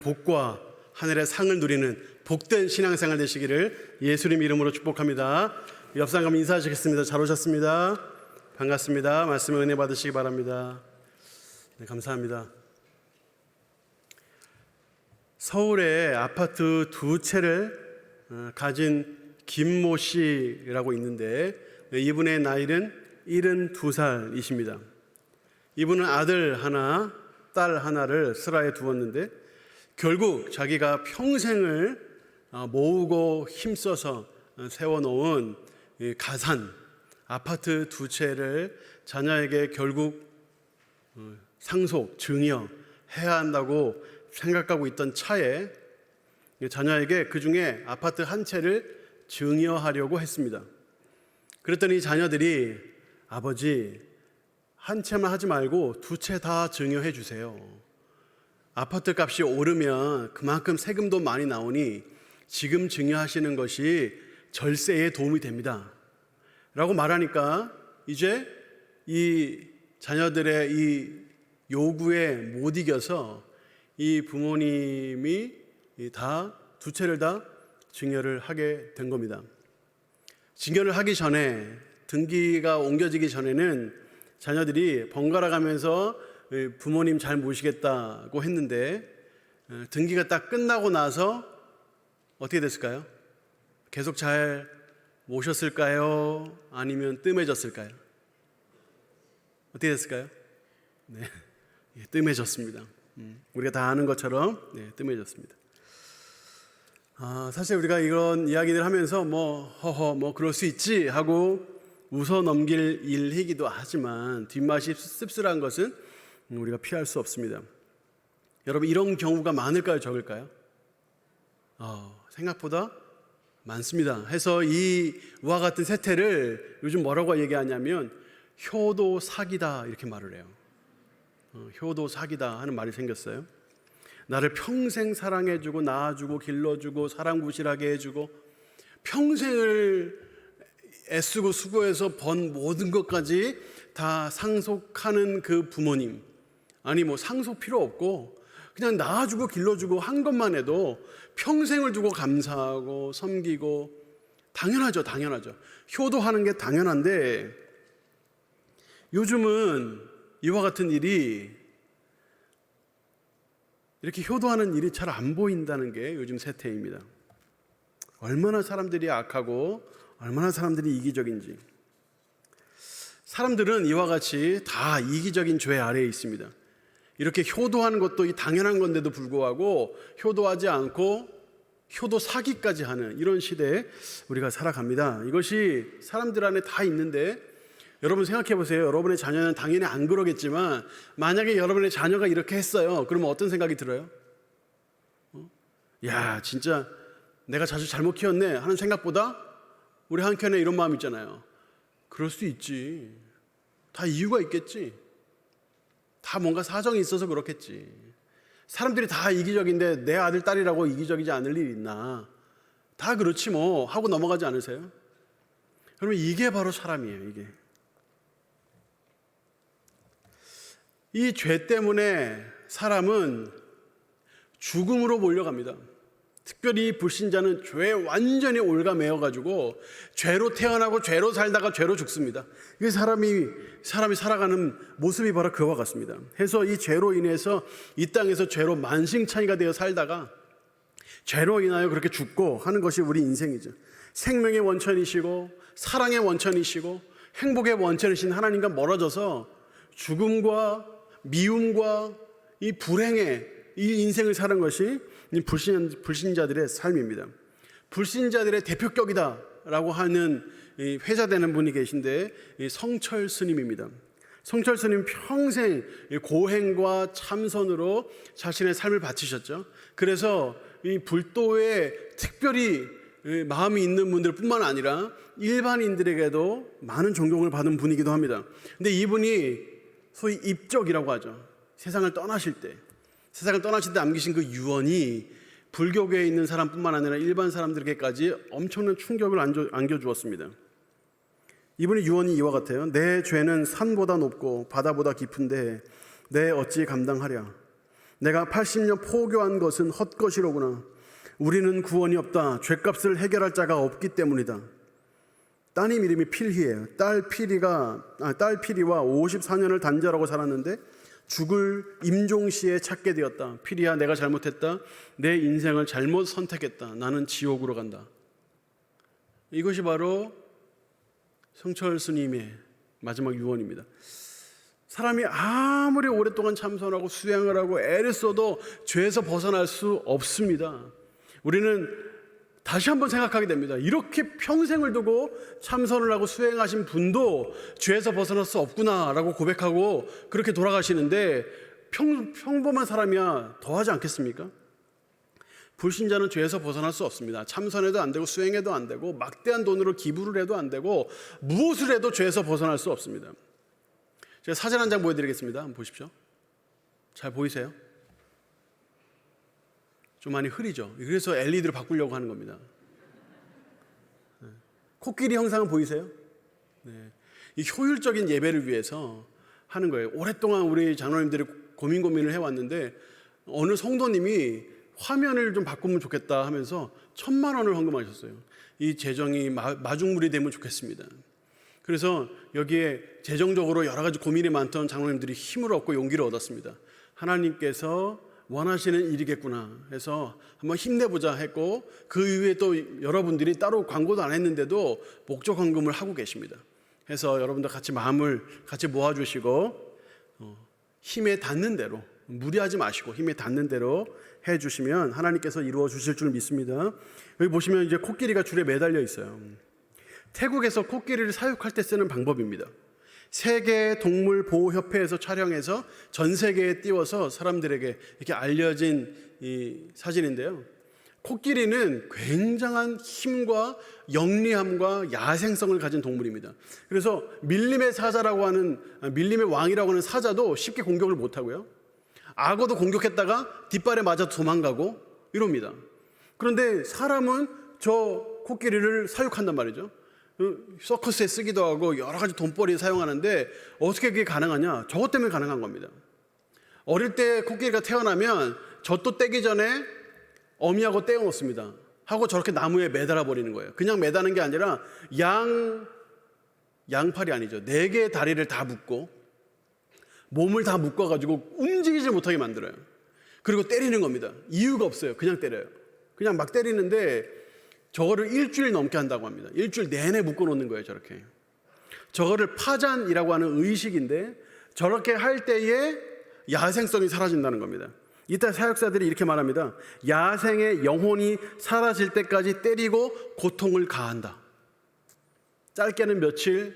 복과 하늘의 상을 누리는 복된 신앙생활 되시기를 예수님 이름으로 축복합니다. 옆 사람 인사하시겠습니다. 잘 오셨습니다. 반갑습니다. 말씀을 은혜 받으시기 바랍니다. 네, 감사합니다. 서울에 아파트 2채를 가진 김모 씨라고 있는데 이분의 나이는 72살이십니다. 이분은 아들 하나, 딸 하나를 슬하에 두었는데 결국 자기가 평생을 모으고 힘써서 세워놓은 가산, 아파트 2채를 자녀에게 결국 상속, 증여해야 한다고 생각하고 있던 차에 자녀에게 그 중에 아파트 1채를 증여하려고 했습니다. 그랬더니 자녀들이 아버지 1채만 하지 말고 2채 다 증여해 주세요. 아파트 값이 오르면 그만큼 세금도 많이 나오니 지금 증여하시는 것이 절세에 도움이 됩니다 라고 말하니까 이제 이 자녀들의 이 요구에 못 이겨서 이 부모님이 다 2채를 다 증여를 하게 된 겁니다. 증여를 하기 전에 등기가 옮겨지기 전에는 자녀들이 번갈아 가면서 부모님 잘 모시겠다고 했는데 등기가 딱 끝나고 나서 어떻게 됐을까요? 계속 잘 모셨을까요? 아니면 뜸해졌을까요? 어떻게 됐을까요? 네, 뜸해졌습니다. 우리가 다 아는 것처럼 뜸해졌습니다. 사실 우리가 이런 이야기들 하면서 뭐 그럴 수 있지 하고 웃어 넘길 일이기도 하지만 뒷맛이 씁쓸한 것은 우리가 피할 수 없습니다. 여러분, 이런 경우가 많을까요, 적을까요? 생각보다 많습니다. 해서 이와 같은 세태를 요즘 뭐라고 얘기하냐면 효도 사기다 이렇게 말을 해요. 효도 사기다 하는 말이 생겼어요. 나를 평생 사랑해주고 낳아주고 길러주고 사랑구실하게 해주고 평생을 애쓰고 수고해서 번 모든 것까지 다 상속하는 그 부모님, 아니 상속 필요 없고 그냥 낳아주고 길러주고 한 것만 해도 평생을 두고 감사하고 섬기고 당연하죠. 효도하는 게 당연한데 요즘은 이와 같은 일이 이렇게 효도하는 일이 잘 안 보인다는 게 요즘 세태입니다. 얼마나 사람들이 악하고 얼마나 사람들이 이기적인지. 사람들은 이와 같이 다 이기적인 죄 아래에 있습니다. 이렇게 효도하는 것도 당연한 건데도 불구하고 효도하지 않고 효도 사기까지 하는 이런 시대에 우리가 살아갑니다. 이것이 사람들 안에 다 있는데 여러분 생각해 보세요. 여러분의 자녀는 당연히 안 그러겠지만 만약에 여러분의 자녀가 이렇게 했어요. 그러면 어떤 생각이 들어요? 야, 진짜 내가 자주 잘못 키웠네 하는 생각보다 우리 한켠에 이런 마음 있잖아요. 그럴 수 있지. 다 이유가 있겠지. 다 뭔가 사정이 있어서 그렇겠지. 사람들이 다 이기적인데 내 아들, 딸이라고 이기적이지 않을 일이 있나. 다 그렇지 뭐 하고 넘어가지 않으세요? 그러면 이게 바로 사람이에요. 이게. 이 죄 때문에 사람은 죽음으로 몰려갑니다. 특별히 불신자는 죄에 완전히 올가매어가지고 죄로 태어나고 죄로 살다가 죄로 죽습니다. 이게 사람이 살아가는 모습이 바로 그와 같습니다. 해서 이 죄로 인해서 이 땅에서 죄로 만신창이가 되어 살다가 죄로 인하여 그렇게 죽고 하는 것이 우리 인생이죠. 생명의 원천이시고 사랑의 원천이시고 행복의 원천이신 하나님과 멀어져서 죽음과 미움과 이 불행의 이 인생을 사는 것이 불신자들의 삶입니다. 불신자들의 대표격이다라고 하는 회자되는 분이 계신데 성철 스님입니다. 성철 스님 평생 고행과 참선으로 자신의 삶을 바치셨죠. 그래서 이 불도에 특별히 마음이 있는 분들뿐만 아니라 일반인들에게도 많은 존경을 받은 분이기도 합니다. 근데 이분이 소위 입적이라고 하죠. 세상을 떠나실 때 남기신 그 유언이 불교계에 있는 사람뿐만 아니라 일반 사람들에게까지 엄청난 충격을 안겨주었습니다. 이분의 유언이 이와 같아요. 내 죄는 산보다 높고 바다보다 깊은데 내 어찌 감당하랴. 내가 80년 포교한 것은 헛것이로구나. 우리는 구원이 없다. 죄값을 해결할 자가 없기 때문이다. 따님 이름이 필희예요. 딸 피리와 54년을 단절하고 살았는데 죽을 임종시에 찾게 되었다. 필희야, 내가 잘못했다. 내 인생을 잘못 선택했다. 나는 지옥으로 간다. 이것이 바로 성철 스님의 마지막 유언입니다. 사람이 아무리 오랫동안 참선하고 수행을 하고 애를 써도 죄에서 벗어날 수 없습니다. 우리는 다시 한번 생각하게 됩니다. 이렇게 평생을 두고 참선을 하고 수행하신 분도 죄에서 벗어날 수 없구나라고 고백하고 그렇게 돌아가시는데 평범한 사람이야 더하지 않겠습니까? 불신자는 죄에서 벗어날 수 없습니다. 참선해도 안 되고 수행해도 안 되고 막대한 돈으로 기부를 해도 안 되고 무엇을 해도 죄에서 벗어날 수 없습니다. 제가 사진 한 장 보여드리겠습니다. 한번 보십시오. 잘 보이세요? 좀 많이 흐리죠. 그래서 LED로 바꾸려고 하는 겁니다. 코끼리 형상은 보이세요? 네. 이 효율적인 예배를 위해서 하는 거예요. 오랫동안 우리 장로님들이 고민을 해왔는데 어느 성도님이 화면을 좀 바꾸면 좋겠다 하면서 1,000만 원을 헌금하셨어요. 이 재정이 마중물이 되면 좋겠습니다. 그래서 여기에 재정적으로 여러 가지 고민이 많던 장로님들이 힘을 얻고 용기를 얻었습니다. 하나님께서 원하시는 일이겠구나 해서 한번 힘내보자 했고 그 이후에 또 여러분들이 따로 광고도 안 했는데도 목적 헌금을 하고 계십니다. 해서 여러분들 같이 마음을 같이 모아주시고 힘에 닿는 대로 무리하지 마시고 힘에 닿는 대로 해주시면 하나님께서 이루어 주실 줄 믿습니다. 여기 보시면 이제 코끼리가 줄에 매달려 있어요. 태국에서 코끼리를 사육할 때 쓰는 방법입니다. 세계 동물 보호 협회에서 촬영해서 전 세계에 띄워서 사람들에게 이렇게 알려진 이 사진인데요. 코끼리는 굉장한 힘과 영리함과 야생성을 가진 동물입니다. 그래서 밀림의 왕이라고 하는 사자도 쉽게 공격을 못 하고요. 악어도 공격했다가 뒷발에 맞아 도망가고 이럽니다. 그런데 사람은 저 코끼리를 사육한단 말이죠. 서커스에 쓰기도 하고 여러 가지 돈벌이에 사용하는데 어떻게 그게 가능하냐? 저것 때문에 가능한 겁니다. 어릴 때 코끼리가 태어나면 젖도 떼기 전에 어미하고 떼어 놓습니다. 하고 저렇게 나무에 매달아 버리는 거예요. 그냥 매다는 게 아니라 양팔이 아니죠. 4개의 다리를 다 묶고 몸을 다 묶어가지고 움직이지 못하게 만들어요. 그리고 때리는 겁니다. 이유가 없어요. 그냥 때려요. 그냥 막 때리는데 저거를 일주일 넘게 한다고 합니다. 일주일 내내 묶어놓는 거예요. 저렇게. 저거를 파잔이라고 하는 의식인데 저렇게 할 때에 야생성이 사라진다는 겁니다. 이때 사역사들이 이렇게 말합니다. 야생의 영혼이 사라질 때까지 때리고 고통을 가한다. 짧게는 며칠,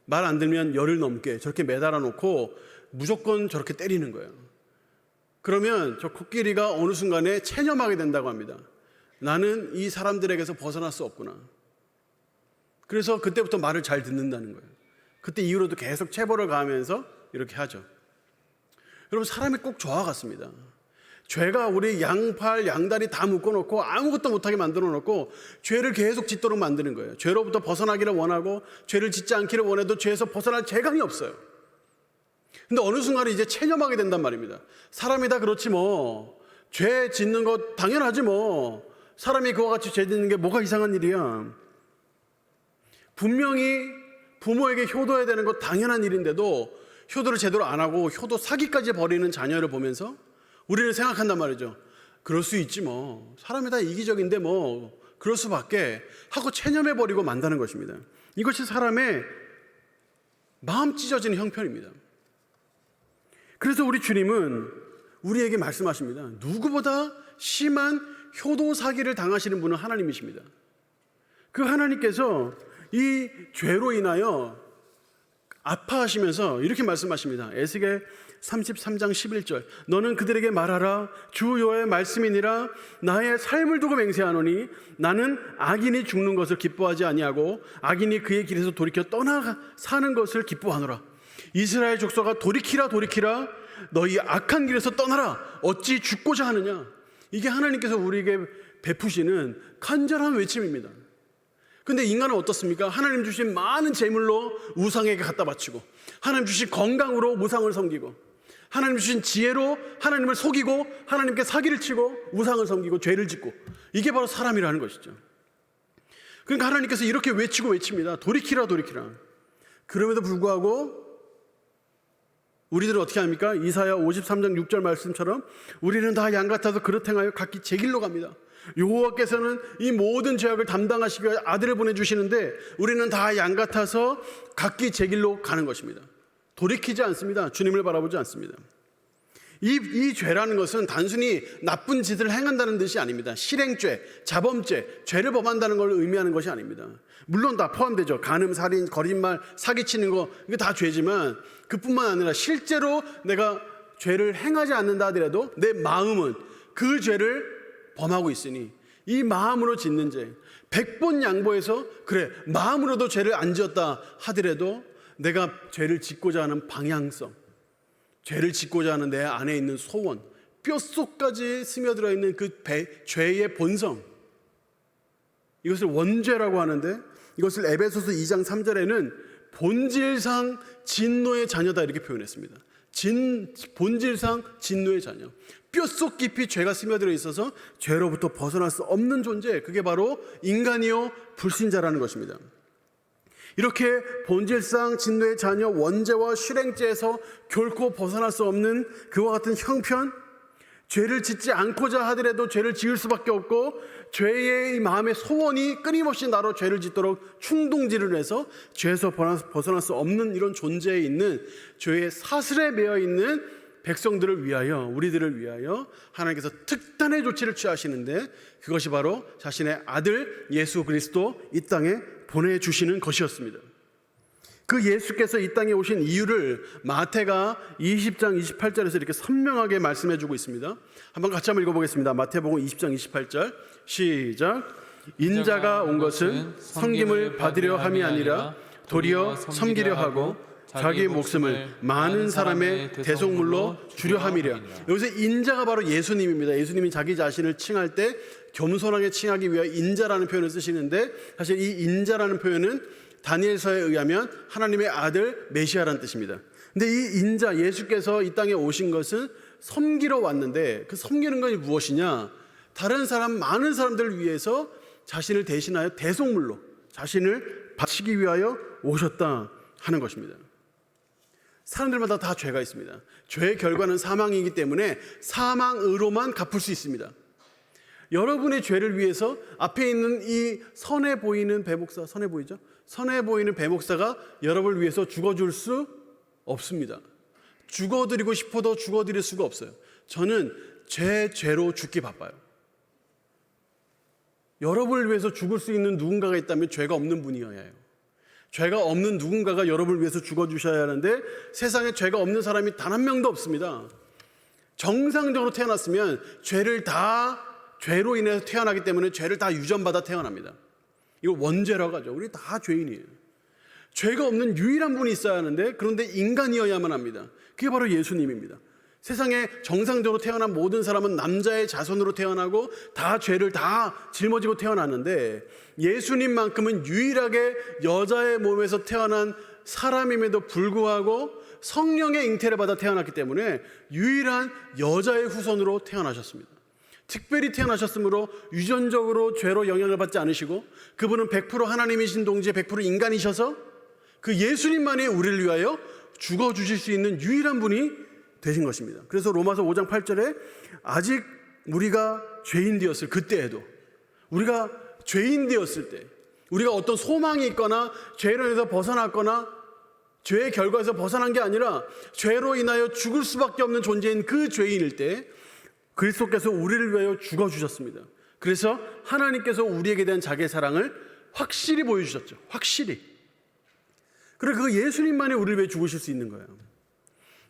말 안 들면 열흘 넘게 저렇게 매달아 놓고 무조건 저렇게 때리는 거예요. 그러면 저 코끼리가 어느 순간에 체념하게 된다고 합니다. 나는 이 사람들에게서 벗어날 수 없구나. 그래서 그때부터 말을 잘 듣는다는 거예요. 그때 이후로도 계속 체벌을 가하면서 이렇게 하죠. 여러분, 사람이 꼭 저와 같습니다. 죄가 우리 양팔, 양다리 다 묶어놓고 아무것도 못하게 만들어놓고 죄를 계속 짓도록 만드는 거예요. 죄로부터 벗어나기를 원하고 죄를 짓지 않기를 원해도 죄에서 벗어날 재간이 없어요. 근데 어느 순간에 이제 체념하게 된단 말입니다. 사람이 다 그렇지 뭐. 죄 짓는 거 당연하지 뭐. 사람이 그와 같이 죄 짓는 게 뭐가 이상한 일이야. 분명히 부모에게 효도해야 되는 거 당연한 일인데도 효도를 제대로 안 하고 효도 사기까지 벌이는 자녀를 보면서 우리는 생각한단 말이죠. 그럴 수 있지 뭐. 사람이 다 이기적인데 뭐 그럴 수밖에 하고 체념해버리고 만다는 것입니다. 이것이 사람의 마음 찢어지는 형편입니다. 그래서 우리 주님은 우리에게 말씀하십니다. 누구보다 심한 효도 사기를 당하시는 분은 하나님이십니다. 그 하나님께서 이 죄로 인하여 아파하시면서 이렇게 말씀하십니다. 에스겔 33장 11절 너는 그들에게 말하라 주 여호와의 말씀이니라 나의 삶을 두고 맹세하노니 나는 악인이 죽는 것을 기뻐하지 아니하고 악인이 그의 길에서 돌이켜 떠나 사는 것을 기뻐하노라. 이스라엘 족속아 돌이키라 돌이키라 너희 악한 길에서 떠나라 어찌 죽고자 하느냐. 이게 하나님께서 우리에게 베푸시는 간절한 외침입니다. 근데 인간은 어떻습니까? 하나님 주신 많은 재물로 우상에게 갖다 바치고 하나님 주신 건강으로 우상을 섬기고 하나님 주신 지혜로 하나님을 속이고 하나님께 사기를 치고 우상을 섬기고 죄를 짓고, 이게 바로 사람이라는 것이죠. 그러니까 하나님께서 이렇게 외칩니다. 돌이키라, 돌이키라. 그럼에도 불구하고 우리들은 어떻게 합니까? 이사야 53장 6절 말씀처럼 우리는 다 양 같아서 그릇 행하여 각기 제 길로 갑니다. 여호와께서는 이 모든 죄악을 담당하시기 위해 아들을 보내주시는데 우리는 다 양 같아서 각기 제 길로 가는 것입니다. 돌이키지 않습니다. 주님을 바라보지 않습니다. 이 죄라는 것은 단순히 나쁜 짓을 행한다는 뜻이 아닙니다. 실행죄, 자범죄, 죄를 범한다는 걸 의미하는 것이 아닙니다. 물론 다 포함되죠. 간음, 살인, 거짓말, 사기치는 거, 이게 다 죄지만 그뿐만 아니라 실제로 내가 죄를 행하지 않는다 하더라도 내 마음은 그 죄를 범하고 있으니 이 마음으로 짓는 죄, 100번 양보해서 그래 마음으로도 죄를 안 지었다 하더라도 내가 죄를 짓고자 하는 방향성, 죄를 짓고자 하는 내 안에 있는 소원, 뼛속까지 스며들어 있는 그 죄의 본성, 이것을 원죄라고 하는데, 이것을 에베소서 2장 3절에는 본질상 진노의 자녀다 이렇게 표현했습니다. 본질상 진노의 자녀, 뼛속 깊이 죄가 스며들어 있어서 죄로부터 벗어날 수 없는 존재, 그게 바로 인간이요 불신자라는 것입니다. 이렇게 본질상 진노의 자녀, 원죄와 실행죄에서 결코 벗어날 수 없는 그와 같은 형편, 죄를 짓지 않고자 하더라도 죄를 지을 수밖에 없고 죄의 마음의 소원이 끊임없이 나로 죄를 짓도록 충동질을 해서 죄에서 벗어날 수 없는 이런 존재에 있는 죄의 사슬에 매여 있는 백성들을 위하여, 우리들을 위하여 하나님께서 특단의 조치를 취하시는데, 그것이 바로 자신의 아들 예수 그리스도 이 땅에 보내주시는 것이었습니다. 그 예수께서 이 땅에 오신 이유를 마태가 20장 28절에서 이렇게 선명하게 말씀해주고 있습니다. 한번 같이 한번 읽어보겠습니다. 마태복음 20장 28절 시작. 인자가 온 것은 섬김을 받으려 함이 아니라 도리어 섬기려 하고 자기 목숨을 많은 사람의 대속물로 주려 함이랴. 여기서 인자가 바로 예수님입니다. 예수님이 자기 자신을 칭할 때 겸손하게 칭하기 위해 인자라는 표현을 쓰시는데, 사실 이 인자라는 표현은 다니엘서에 의하면 하나님의 아들 메시아라는 뜻입니다. 근데 이 인자 예수께서 이 땅에 오신 것은 섬기러 왔는데, 그 섬기는 것이 무엇이냐? 다른 사람, 많은 사람들을 위해서 자신을 대신하여 대속물로 자신을 바치기 위하여 오셨다 하는 것입니다. 사람들마다 다 죄가 있습니다. 죄의 결과는 사망이기 때문에 사망으로만 갚을 수 있습니다. 여러분의 죄를 위해서 앞에 있는 이 선해 보이는 배목사, 선해 보이죠? 선해 보이는 배목사가 여러분을 위해서 죽어줄 수 없습니다. 죽어드리고 싶어도 죽어드릴 수가 없어요. 저는 죄로 죽기 바빠요. 여러분을 위해서 죽을 수 있는 누군가가 있다면 죄가 없는 분이어야 해요. 죄가 없는 누군가가 여러분을 위해서 죽어주셔야 하는데, 세상에 죄가 없는 사람이 단 한 명도 없습니다. 정상적으로 태어났으면 죄로 인해서 태어나기 때문에 죄를 다 유전받아 태어납니다. 이걸 원죄라고 하죠. 우리 다 죄인이에요. 죄가 없는 유일한 분이 있어야 하는데, 그런데 인간이어야만 합니다. 그게 바로 예수님입니다. 세상에 정상적으로 태어난 모든 사람은 남자의 자손으로 태어나고 다 죄를 다 짊어지고 태어났는데, 예수님만큼은 유일하게 여자의 몸에서 태어난 사람임에도 불구하고 성령의 잉태를 받아 태어났기 때문에 유일한 여자의 후손으로 태어나셨습니다. 특별히 태어나셨으므로 유전적으로 죄로 영향을 받지 않으시고, 그분은 100% 하나님이신 동시에 100% 인간이셔서 그 예수님만이 우리를 위하여 죽어주실 수 있는 유일한 분이 되신 것입니다. 그래서 로마서 5장 8절에 아직 우리가 죄인 되었을 그때에도, 우리가 죄인 되었을 때, 우리가 어떤 소망이 있거나 죄로 인해서 벗어났거나 죄의 결과에서 벗어난 게 아니라 죄로 인하여 죽을 수밖에 없는 존재인 그 죄인일 때 그리스도께서 우리를 위하여 죽어주셨습니다. 그래서 하나님께서 우리에게 대한 자기의 사랑을 확실히 보여주셨죠. 확실히. 그리고 그 예수님만이 우리를 위해 죽으실 수 있는 거예요.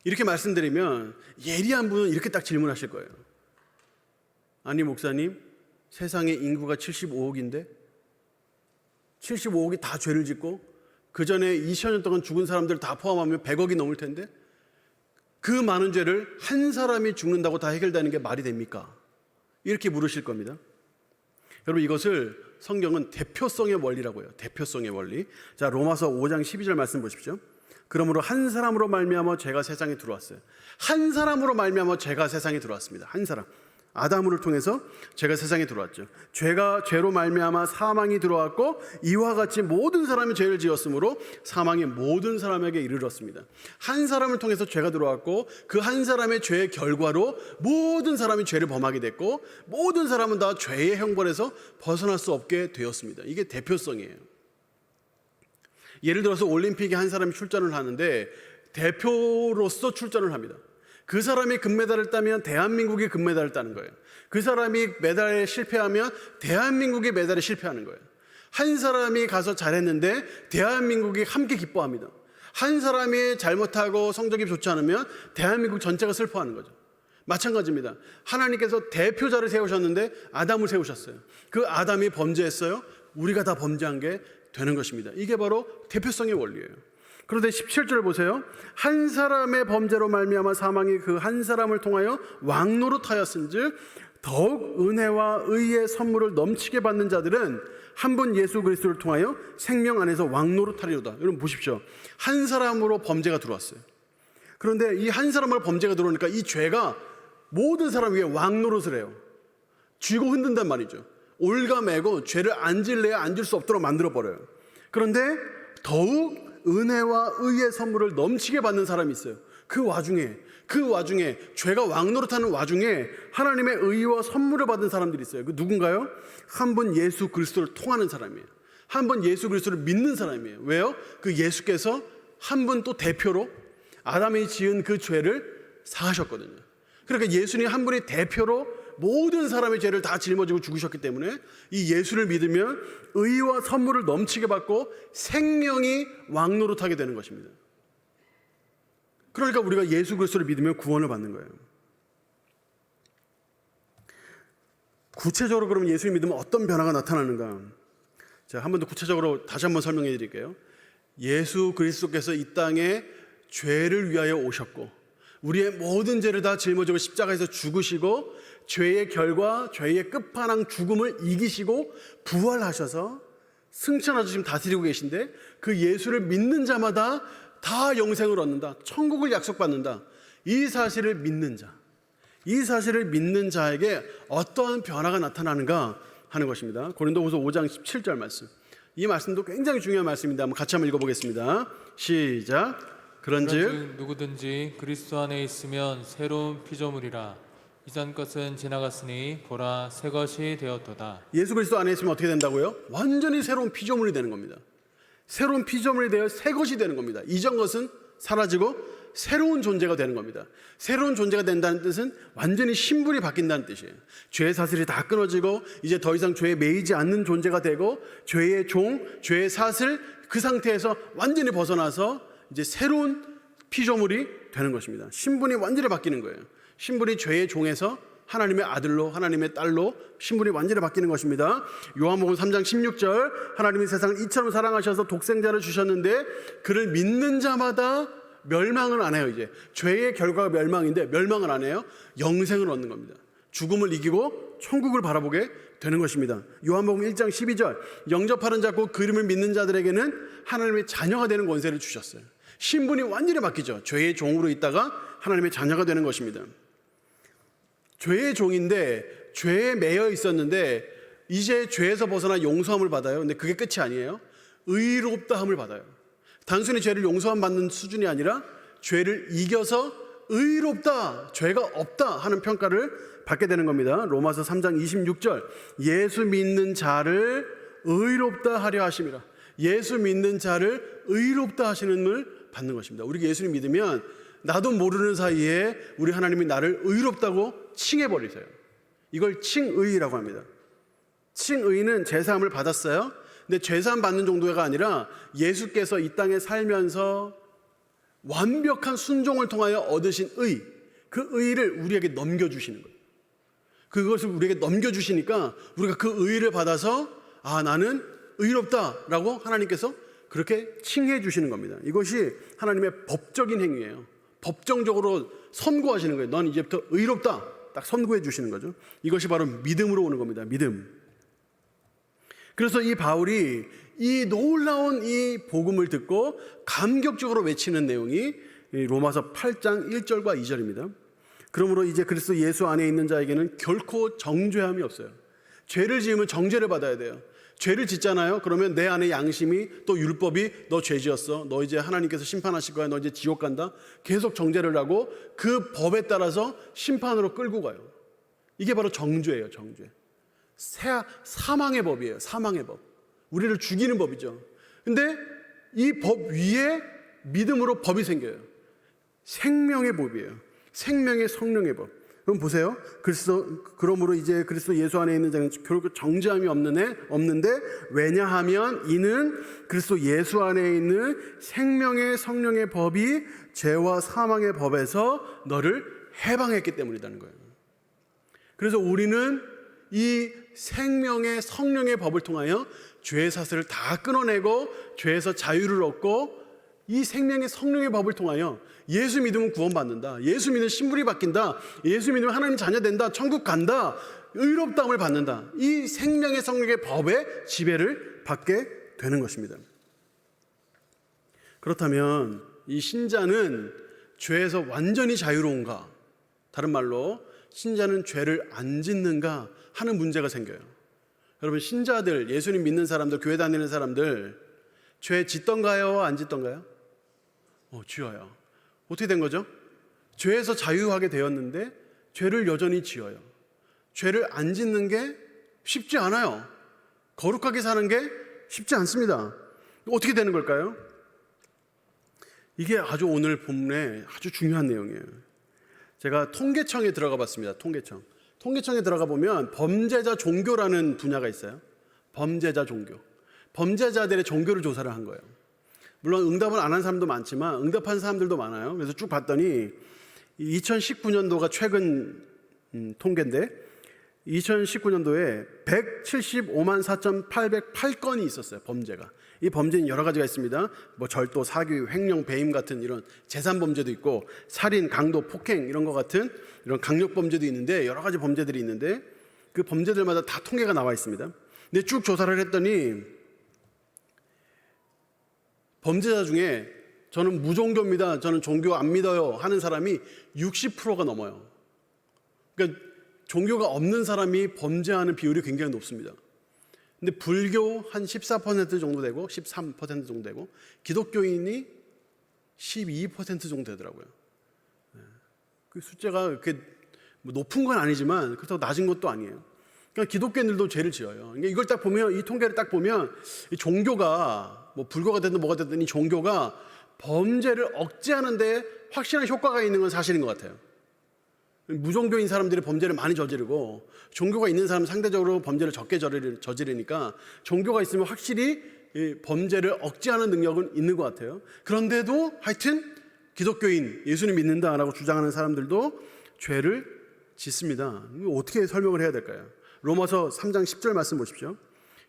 이렇게 말씀드리면 예리한 분은 이렇게 딱 질문하실 거예요. 아니 목사님, 세상의 인구가 75억인데 75억이 다 죄를 짓고 그 전에 2000년 동안 죽은 사람들 다 포함하면 100억이 넘을 텐데 그 많은 죄를 한 사람이 죽는다고 다 해결되는 게 말이 됩니까? 이렇게 물으실 겁니다. 여러분, 이것을 성경은 대표성의 원리라고 해요. 대표성의 원리. 자, 로마서 5장 12절 말씀 보십시오. 그러므로 한 사람으로 말미암아 죄가 세상에 들어왔어요. 한 사람으로 말미암아 죄가 세상에 들어왔습니다. 한 사람, 아담을 통해서 죄가 세상에 들어왔죠. 죄로 말미암아 사망이 들어왔고 이와 같이 모든 사람이 죄를 지었으므로 사망이 모든 사람에게 이르렀습니다. 한 사람을 통해서 죄가 들어왔고 그 한 사람의 죄의 결과로 모든 사람이 죄를 범하게 됐고 모든 사람은 다 죄의 형벌에서 벗어날 수 없게 되었습니다. 이게 대표성이에요. 예를 들어서 올림픽에 한 사람이 출전을 하는데 대표로서 출전을 합니다. 그 사람이 금메달을 따면 대한민국이 금메달을 따는 거예요. 그 사람이 메달에 실패하면 대한민국이 메달에 실패하는 거예요. 한 사람이 가서 잘했는데 대한민국이 함께 기뻐합니다. 한 사람이 잘못하고 성적이 좋지 않으면 대한민국 전체가 슬퍼하는 거죠. 마찬가지입니다. 하나님께서 대표자를 세우셨는데 아담을 세우셨어요. 그 아담이 범죄했어요. 우리가 다 범죄한 게 되는 것입니다. 이게 바로 대표성의 원리예요. 그런데 17절 보세요. 한 사람의 범죄로 말미암아 사망이 그 한 사람을 통하여 왕노릇하였은즉 더욱 은혜와 의의 선물을 넘치게 받는 자들은 한 분 예수 그리스도를 통하여 생명 안에서 왕노릇하리로다. 여러분 보십시오. 한 사람으로 범죄가 들어왔어요. 그런데 이 한 사람으로 범죄가 들어오니까 이 죄가 모든 사람 위에 왕노릇을 해요. 쥐고 흔든단 말이죠. 올가매고 죄를 앉을래야 앉을 수 없도록 만들어버려요. 그런데 더욱 은혜와 의의 선물을 넘치게 받는 사람이 있어요. 그 와중에 죄가 왕노릇하는 와중에 하나님의 의와 선물을 받은 사람들이 있어요. 그 누군가요? 한 분 예수 그리스도를 통하는 사람이에요. 한 분 예수 그리스도를 믿는 사람이에요. 왜요? 그 예수께서 한 분 또 대표로 아담이 지은 그 죄를 사하셨거든요. 그러니까 예수님 한 분이 대표로 모든 사람의 죄를 다 짊어지고 죽으셨기 때문에 이 예수를 믿으면 의와 선물을 넘치게 받고 생명이 왕노릇하게 되는 것입니다. 그러니까 우리가 예수 그리스도를 믿으면 구원을 받는 거예요. 구체적으로 그러면 예수를 믿으면 어떤 변화가 나타나는가? 자, 한 번 더 구체적으로 다시 한번 설명해 드릴게요. 예수 그리스도께서 이 땅에 죄를 위하여 오셨고 우리의 모든 죄를 다 짊어지고 십자가에서 죽으시고 죄의 결과, 죄의 끝판왕 죽음을 이기시고 부활하셔서 승천하셔서 지금 다스리고 계신데 그 예수를 믿는 자마다 다 영생을 얻는다. 천국을 약속받는다. 이 사실을 믿는 자, 이 사실을 믿는 자에게 어떠한 변화가 나타나는가 하는 것입니다. 고린도후서 5장 17절 말씀. 이 말씀도 굉장히 중요한 말씀입니다. 한번 같이 한번 읽어보겠습니다. 시작. 그런즉 누구든지 그리스도 안에 있으면 새로운 피조물이라 이전 것은 지나갔으니 보라 새 것이 되었도다. 예수 그리스도 안에 있으면 어떻게 된다고요? 완전히 새로운 피조물이 되는 겁니다. 새로운 피조물이 되어 새 것이 되는 겁니다. 이전 것은 사라지고 새로운 존재가 되는 겁니다. 새로운 존재가 된다는 뜻은 완전히 신분이 바뀐다는 뜻이에요. 죄의 사슬이 다 끊어지고 이제 더 이상 죄에 매이지 않는 존재가 되고 죄의 종, 죄의 사슬 그 상태에서 완전히 벗어나서 이제 새로운 피조물이 되는 것입니다. 신분이 완전히 바뀌는 거예요. 신분이 죄의 종에서 하나님의 아들로, 하나님의 딸로 신분이 완전히 바뀌는 것입니다. 요한복음 3장 16절 하나님이 세상을 이처럼 사랑하셔서 독생자를 주셨는데 그를 믿는 자마다 멸망을 안 해요. 이제 죄의 결과가 멸망인데 멸망을 안 해요. 영생을 얻는 겁니다. 죽음을 이기고 천국을 바라보게 되는 것입니다. 요한복음 1장 12절 영접하는 자고 그 이름을 믿는 자들에게는 하나님의 자녀가 되는 권세를 주셨어요. 신분이 완전히 바뀌죠. 죄의 종으로 있다가 하나님의 자녀가 되는 것입니다. 죄의 종인데 죄에 매여 있었는데 이제 죄에서 벗어나 용서함을 받아요. 근데 그게 끝이 아니에요. 의롭다함을 받아요. 단순히 죄를 용서함 받는 수준이 아니라 죄를 이겨서 의롭다, 죄가 없다 하는 평가를 받게 되는 겁니다. 로마서 3장 26절 예수 믿는 자를 의롭다 하려 하심이라. 예수 믿는 자를 의롭다 하시는 을 받는 것입니다. 우리가 예수를 믿으면 나도 모르는 사이에 우리 하나님이 나를 의롭다고 칭해버리세요. 이걸 칭의라고 합니다. 칭의는 제사함을 받았어요. 근데 제사함 받는 정도가 아니라 예수께서 이 땅에 살면서 완벽한 순종을 통하여 얻으신 의, 그 의를 우리에게 넘겨주시는 거예요. 그것을 우리에게 넘겨주시니까 우리가 그 의를 받아서 아 나는 의롭다라고 하나님께서 그렇게 칭해 주시는 겁니다. 이것이 하나님의 법적인 행위예요. 법정적으로 선고하시는 거예요. 넌 이제부터 의롭다 딱 선고해 주시는 거죠. 이것이 바로 믿음으로 오는 겁니다. 믿음. 그래서 이 바울이 이 놀라운 이 복음을 듣고 감격적으로 외치는 내용이 로마서 8장 1절과 2절입니다. 그러므로 이제 그리스도 예수 안에 있는 자에게는 결코 정죄함이 없어요. 죄를 지으면 정죄를 받아야 돼요. 죄를 짓잖아요. 그러면 내 안에 양심이 또 율법이 너 죄 지었어, 너 이제 하나님께서 심판하실 거야, 너 이제 지옥 간다, 계속 정죄를 하고 그 법에 따라서 심판으로 끌고 가요. 이게 바로 정죄예요. 정죄. 사망의 법이에요. 사망의 법. 우리를 죽이는 법이죠. 근데 이 법 위에 믿음으로 법이 생겨요. 생명의 법이에요. 생명의 성령의 법. 그럼 보세요. 그러므로 이제 그리스도 예수 안에 있는 자는 결국 정죄함이 없는데 왜냐하면 이는 그리스도 예수 안에 있는 생명의 성령의 법이 죄와 사망의 법에서 너를 해방했기 때문이라는 거예요. 그래서 우리는 이 생명의 성령의 법을 통하여 죄의 사슬을 다 끊어내고 죄에서 자유를 얻고 이 생명의 성령의 법을 통하여 예수 믿으면 구원받는다, 예수 믿으면 신분이 바뀐다, 예수 믿으면 하나님 자녀 된다, 천국 간다, 의롭다함을 받는다, 이 생명의 성령의 법의 지배를 받게 되는 것입니다. 그렇다면 이 신자는 죄에서 완전히 자유로운가? 다른 말로 신자는 죄를 안 짓는가 하는 문제가 생겨요. 여러분, 신자들, 예수님 믿는 사람들, 교회 다니는 사람들 죄 짓던가요? 안 짓던가요? 지어요. 어떻게 된 거죠? 죄에서 자유하게 되었는데 죄를 여전히 지어요. 죄를 안 짓는 게 쉽지 않아요. 거룩하게 사는 게 쉽지 않습니다. 어떻게 되는 걸까요? 이게 아주 오늘 본문에 아주 중요한 내용이에요. 제가 통계청에 들어가 봤습니다. 통계청에 들어가 보면 범죄자 종교라는 분야가 있어요. 범죄자 종교. 범죄자들의 종교를 조사를 한 거예요. 물론 응답을 안 한 사람도 많지만 응답한 사람들도 많아요. 그래서 쭉 봤더니 2019년도가 최근 통계인데 2019년도에 175만 4,808건이 있었어요. 범죄가. 이 범죄는 여러 가지가 있습니다. 뭐 절도, 사기, 횡령, 배임 같은 이런 재산 범죄도 있고 살인, 강도, 폭행 이런 것 같은 이런 강력 범죄도 있는데 여러 가지 범죄들이 있는데 그 범죄들마다 다 통계가 나와 있습니다. 근데 쭉 조사를 했더니 범죄자 중에 저는 무종교입니다, 저는 종교 안 믿어요 하는 사람이 60%가 넘어요. 그러니까 종교가 없는 사람이 범죄하는 비율이 굉장히 높습니다. 근데 불교 한 14% 정도 되고 13% 정도 되고 기독교인이 12% 정도 되더라고요. 그 숫자가 그렇게 높은 건 아니지만 그렇다고 낮은 것도 아니에요. 그러니까 기독교인들도 죄를 지어요. 그러니까 이걸 딱 보면, 이 통계를 딱 보면 이 종교가 뭐 불교가 됐든 뭐가 됐든 이 종교가 범죄를 억제하는데 확실한 효과가 있는 건 사실인 것 같아요. 무종교인 사람들이 범죄를 많이 저지르고 종교가 있는 사람은 상대적으로 범죄를 적게 저지르니까 종교가 있으면 확실히 범죄를 억제하는 능력은 있는 것 같아요. 그런데도 하여튼 기독교인, 예수님 믿는다라고 주장하는 사람들도 죄를 짓습니다. 어떻게 설명을 해야 될까요? 로마서 3장 10절 말씀 보십시오.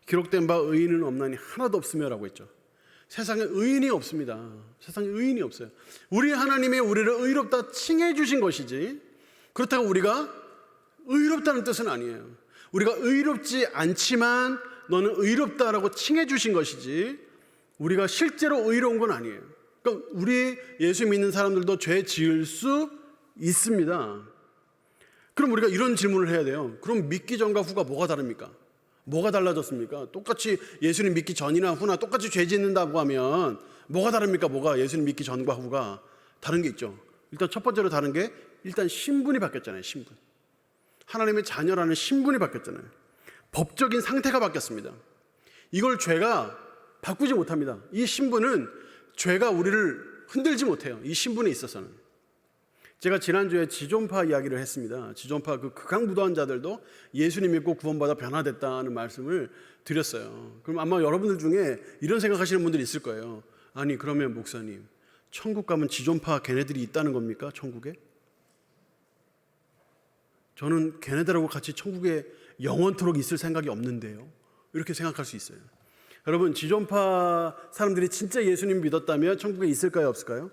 기록된 바 의인은 없나니 하나도 없으며라고 했죠. 세상에 의인이 없습니다. 세상에 의인이 없어요. 우리 하나님이 우리를 의롭다 칭해 주신 것이지 그렇다고 우리가 의롭다는 뜻은 아니에요. 우리가 의롭지 않지만 너는 의롭다라고 칭해 주신 것이지 우리가 실제로 의로운 건 아니에요. 그러니까 우리 예수 믿는 사람들도 죄 지을 수 있습니다. 그럼 우리가 이런 질문을 해야 돼요. 그럼 믿기 전과 후가 뭐가 다릅니까? 뭐가 달라졌습니까? 똑같이 예수님 믿기 전이나 후나 똑같이 죄 짓는다고 하면 뭐가 다릅니까? 뭐가 예수님 믿기 전과 후가 다른 게 있죠. 일단 첫 번째로 다른 게 일단 신분이 바뀌었잖아요. 신분. 하나님의 자녀라는 신분이 바뀌었잖아요. 법적인 상태가 바뀌었습니다. 이걸 죄가 바꾸지 못합니다. 이 신분은 죄가 우리를 흔들지 못해요. 이 신분에 있어서는. 제가 지난주에 지존파 이야기를 했습니다. 지존파 그 극악무도한 자들도 예수님 믿고 구원받아 변화됐다는 말씀을 드렸어요. 그럼 아마 여러분들 중에 이런 생각하시는 분들이 있을 거예요. 아니 그러면 목사님, 천국 가면 지존파 걔네들이 있다는 겁니까? 천국에? 저는 걔네들하고 같이 천국에 영원토록 있을 생각이 없는데요. 이렇게 생각할 수 있어요. 여러분, 지존파 사람들이 진짜 예수님 믿었다면 천국에 있을까요? 없을까요?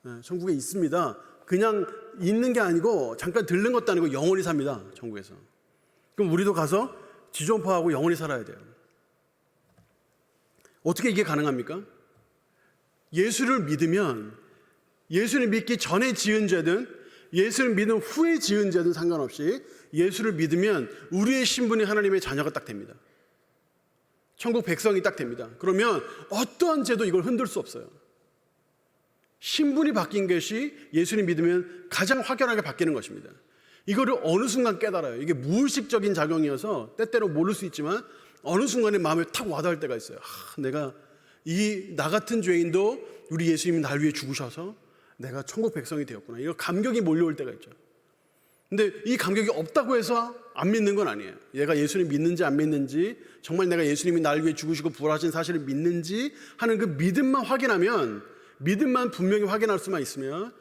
네, 천국에 있습니다. 그냥 있는 게 아니고 잠깐 들른 것도 아니고 영원히 삽니다. 천국에서. 그럼 우리도 가서 지존파하고 영원히 살아야 돼요. 어떻게 이게 가능합니까? 예수를 믿으면, 예수를 믿기 전에 지은 죄든 예수를 믿은 후에 지은 죄든 상관없이 예수를 믿으면 우리의 신분이 하나님의 자녀가 딱 됩니다. 천국 백성이 딱 됩니다. 그러면 어떠한 죄도 이걸 흔들 수 없어요. 신분이 바뀐 것이 예수를 믿으면 가장 확연하게 바뀌는 것입니다. 이거를 어느 순간 깨달아요. 이게 무의식적인 작용이어서 때때로 모를 수 있지만 어느 순간에 마음에 탁 와닿을 때가 있어요. 내가 나 같은 죄인도 우리 예수님이 날 위해 죽으셔서 내가 천국 백성이 되었구나. 이거 감격이 몰려올 때가 있죠. 근데 이 감격이 없다고 해서 안 믿는 건 아니에요. 얘가 예수님 믿는지 안 믿는지, 정말 내가 예수님이 날 위해 죽으시고 부활하신 사실을 믿는지 하는 그 믿음만 확인하면, 믿음만 분명히 확인할 수만 있으면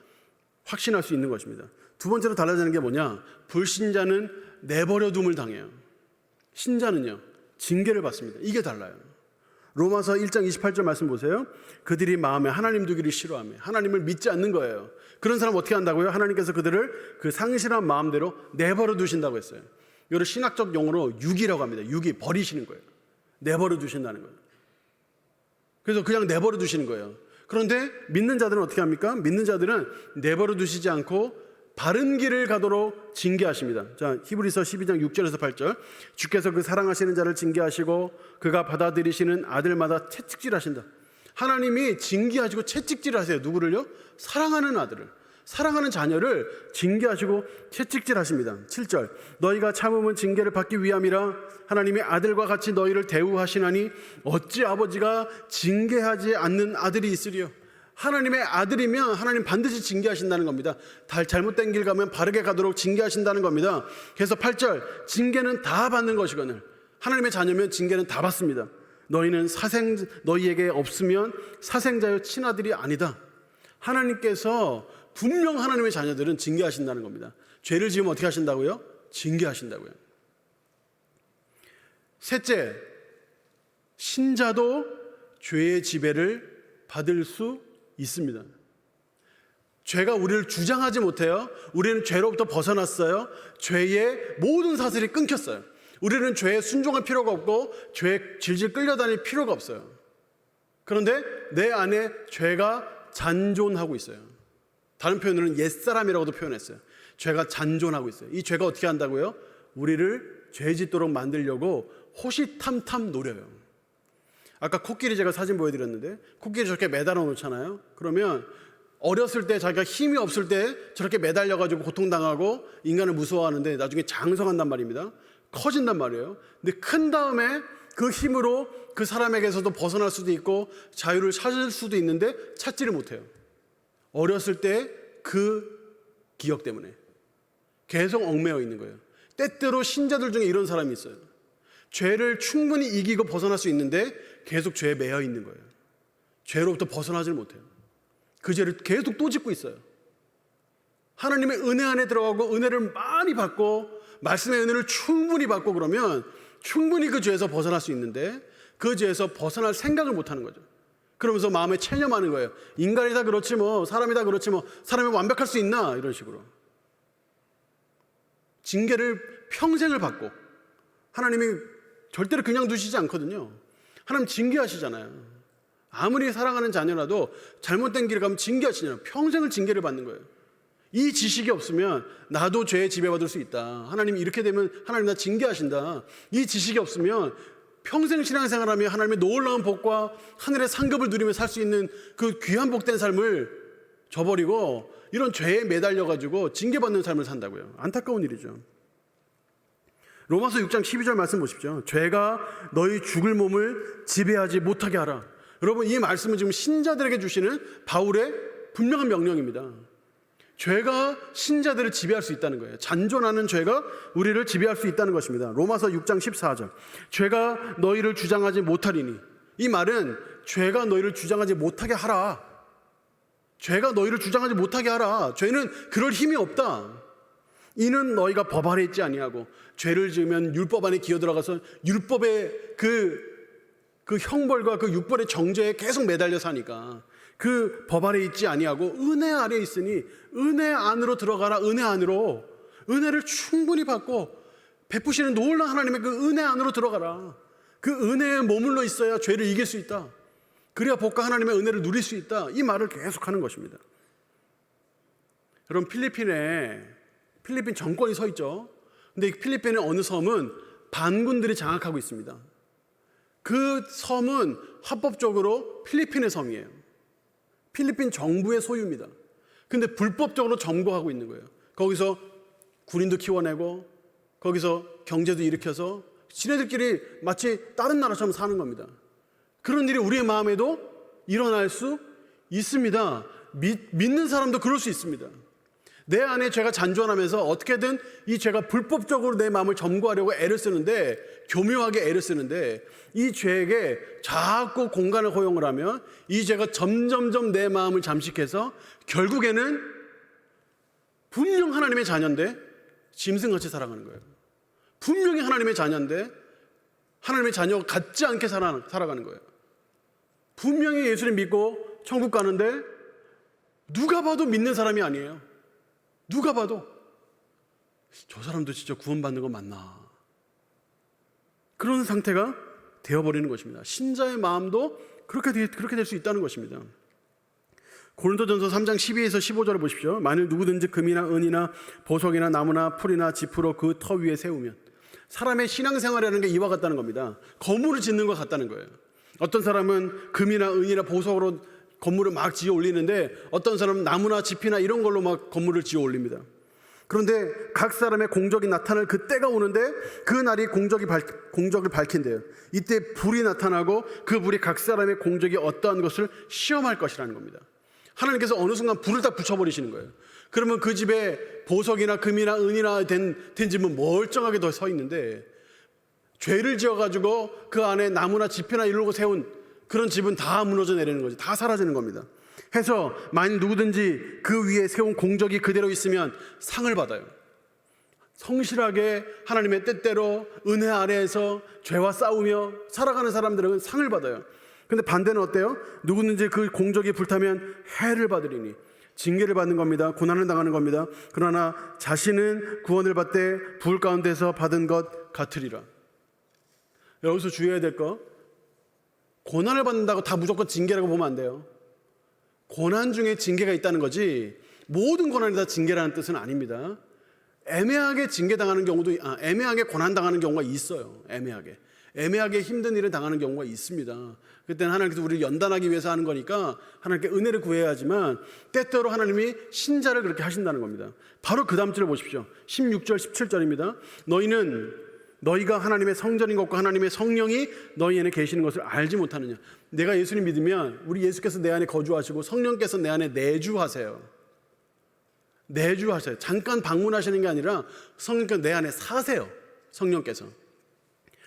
확신할 수 있는 것입니다. 두 번째로 달라지는 게 뭐냐? 불신자는 내버려둠을 당해요. 신자는요, 징계를 받습니다. 이게 달라요. 로마서 1장 28절 말씀 보세요. 그들이 마음에 하나님 두기를 싫어하며 하나님을 믿지 않는 거예요. 그런 사람 어떻게 한다고요? 하나님께서 그들을 그 상실한 마음대로 내버려 두신다고 했어요. 이걸 신학적 용어로 유기라고 합니다. 유기, 버리시는 거예요. 내버려 두신다는 거예요. 그래서 그냥 내버려 두시는 거예요. 그런데 믿는 자들은 어떻게 합니까? 믿는 자들은 내버려 두시지 않고 바른 길을 가도록 징계하십니다. 자, 히브리서 12장 6절에서 8절. 주께서 그 사랑하시는 자를 징계하시고 그가 받아들이시는 아들마다 채찍질하신다. 하나님이 징계하시고 채찍질하세요. 누구를요? 사랑하는 아들을, 사랑하는 자녀를 징계하시고 채찍질하십니다. 7절. 너희가 참음은 징계를 받기 위함이라 하나님의 아들과 같이 너희를 대우하시나니 어찌 아버지가 징계하지 않는 아들이 있으리요. 하나님의 아들이면 하나님 반드시 징계하신다는 겁니다. 잘못된 길 가면 바르게 가도록 징계하신다는 겁니다. 그래서 8절, 징계는 다 받는 것이거늘. 하나님의 자녀면 징계는 다 받습니다. 너희에게 없으면 사생자여 친아들이 아니다. 하나님께서 분명 하나님의 자녀들은 징계하신다는 겁니다. 죄를 지으면 어떻게 하신다고요? 징계하신다고요. 셋째, 신자도 죄의 지배를 받을 수 있습니다. 죄가 우리를 주장하지 못해요. 우리는 죄로부터 벗어났어요. 죄의 모든 사슬이 끊겼어요. 우리는 죄에 순종할 필요가 없고 죄에 질질 끌려다닐 필요가 없어요. 그런데 내 안에 죄가 잔존하고 있어요. 다른 표현으로는 옛사람이라고도 표현했어요. 죄가 잔존하고 있어요. 이 죄가 어떻게 한다고요? 우리를 죄 짓도록 만들려고 호시탐탐 노려요. 아까 코끼리 제가 사진 보여드렸는데 코끼리 저렇게 매달아 놓잖아요. 그러면 어렸을 때 자기가 힘이 없을 때 저렇게 매달려가지고 고통당하고 인간을 무서워하는데 나중에 장성한단 말입니다. 커진단 말이에요. 근데 큰 다음에 그 힘으로 그 사람에게서도 벗어날 수도 있고 자유를 찾을 수도 있는데 찾지를 못해요. 어렸을 때 그 기억 때문에 계속 얽매여 있는 거예요. 때때로 신자들 중에 이런 사람이 있어요. 죄를 충분히 이기고 벗어날 수 있는데 계속 죄에 매여 있는 거예요. 죄로부터 벗어나질 못해요. 그 죄를 계속 또 짓고 있어요. 하나님의 은혜 안에 들어가고 은혜를 많이 받고 말씀의 은혜를 충분히 받고 그러면 충분히 그 죄에서 벗어날 수 있는데 그 죄에서 벗어날 생각을 못하는 거죠. 그러면서 마음에 체념하는 거예요. 인간이 다 그렇지 뭐, 사람이 다 그렇지 뭐, 사람이 완벽할 수 있나, 이런 식으로. 징계를 평생을 받고 하나님이 절대로 그냥 두시지 않거든요. 하나님 징계하시잖아요. 아무리 사랑하는 자녀라도 잘못된 길을 가면 징계하시잖아요. 평생을 징계를 받는 거예요. 이 지식이 없으면 나도 죄에 지배받을 수 있다. 하나님이 이렇게 되면 하나님 나 징계하신다. 이 지식이 없으면 평생 신앙생활하며 하나님의 놀라운 복과 하늘의 상급을 누리며 살 수 있는 그 귀한 복된 삶을 저버리고 이런 죄에 매달려가지고 징계받는 삶을 산다고요. 안타까운 일이죠. 로마서 6장 12절 말씀 보십시오. 죄가 너희 죽을 몸을 지배하지 못하게 하라. 여러분, 이 말씀은 지금 신자들에게 주시는 바울의 분명한 명령입니다. 죄가 신자들을 지배할 수 있다는 거예요. 잔존하는 죄가 우리를 지배할 수 있다는 것입니다. 로마서 6장 14절. 죄가 너희를 주장하지 못하리니. 이 말은 죄가 너희를 주장하지 못하게 하라. 죄가 너희를 주장하지 못하게 하라. 죄는 그럴 힘이 없다. 이는 너희가 법 아래 있지 아니하고 죄를 지으면 율법 안에 기어들어가서 율법의 그 형벌과 그 육벌의 정죄에 계속 매달려 사니까 그 법 아래 있지 아니하고 은혜 아래 있으니 은혜 안으로 들어가라. 은혜 안으로. 은혜를 충분히 받고 베푸시는 놀라운 하나님의 그 은혜 안으로 들어가라. 그 은혜에 머물러 있어야 죄를 이길 수 있다. 그래야 복과 하나님의 은혜를 누릴 수 있다. 이 말을 계속하는 것입니다. 여러분, 필리핀 정권이 서 있죠. 근데 이 필리핀의 어느 섬은 반군들이 장악하고 있습니다. 그 섬은 합법적으로 필리핀의 섬이에요. 필리핀 정부의 소유입니다. 근데 불법적으로 점거하고 있는 거예요. 거기서 군인도 키워내고 거기서 경제도 일으켜서 지네들끼리 마치 다른 나라처럼 사는 겁니다. 그런 일이 우리의 마음에도 일어날 수 있습니다. 믿는 사람도 그럴 수 있습니다. 내 안에 죄가 잔존하면서 어떻게든 이 죄가 불법적으로 내 마음을 점거하려고 애를 쓰는데, 교묘하게 애를 쓰는데, 이 죄에게 자꾸 공간을 허용을 하면 이 죄가 점점점 내 마음을 잠식해서 결국에는 분명 하나님의 자녀인데 짐승같이 살아가는 거예요. 분명히 하나님의 자녀인데 하나님의 자녀 같지 않게 살아가는 거예요. 분명히 예수를 믿고 천국 가는데 누가 봐도 믿는 사람이 아니에요. 누가 봐도 저 사람도 진짜 구원받는 거 맞나, 그런 상태가 되어버리는 것입니다. 신자의 마음도 그렇게 될 수 있다는 것입니다. 고린도전서 3장 12에서 15절을 보십시오. 만일 누구든지 금이나 은이나 보석이나 나무나 풀이나 지푸로 그 터 위에 세우면, 사람의 신앙생활이라는 게 이와 같다는 겁니다. 건물을 짓는 것 같다는 거예요. 어떤 사람은 금이나 은이나 보석으로 건물을 막 지어 올리는데 어떤 사람은 나무나 지피나 이런 걸로 막 건물을 지어 올립니다. 그런데 각 사람의 공적이 나타날 그 때가 오는데 그 날이 공적을 밝힌대요. 이때 불이 나타나고 그 불이 각 사람의 공적이 어떠한 것을 시험할 것이라는 겁니다. 하나님께서 어느 순간 불을 다 붙여버리시는 거예요. 그러면 그 집에 보석이나 금이나 은이나 된 집은 멀쩡하게 더 서 있는데, 죄를 지어가지고 그 안에 나무나 지피나 이러고 세운 그런 집은 다 무너져 내리는 거죠. 다 사라지는 겁니다. 해서 만일 누구든지 그 위에 세운 공적이 그대로 있으면 상을 받아요. 성실하게 하나님의 뜻대로 은혜 아래에서 죄와 싸우며 살아가는 사람들은 상을 받아요. 근데 반대는 어때요? 누구든지 그 공적이 불타면 해를 받으리니, 징계를 받는 겁니다. 고난을 당하는 겁니다. 그러나 자신은 구원을 받되 불 가운데서 받은 것 같으리라. 여기서 주의해야 될 거, 고난을 받는다고 다 무조건 징계라고 보면 안 돼요. 고난 중에 징계가 있다는 거지 모든 고난이 다 징계라는 뜻은 아닙니다. 애매하게 징계당하는 경우도, 애매하게 고난당하는 경우가 있어요. 애매하게 힘든 일을 당하는 경우가 있습니다. 그때는 하나님께서 우리를 연단하기 위해서 하는 거니까 하나님께 은혜를 구해야 하지만, 때때로 하나님이 신자를 그렇게 하신다는 겁니다. 바로 그 다음 절을 보십시오. 16절 17절입니다. 너희가 하나님의 성전인 것과 하나님의 성령이 너희 안에 계시는 것을 알지 못하느냐. 내가 예수님 믿으면 우리 예수께서 내 안에 거주하시고 성령께서 내 안에 내주하세요. 잠깐 방문하시는 게 아니라 성령께서 내 안에 사세요. 성령께서.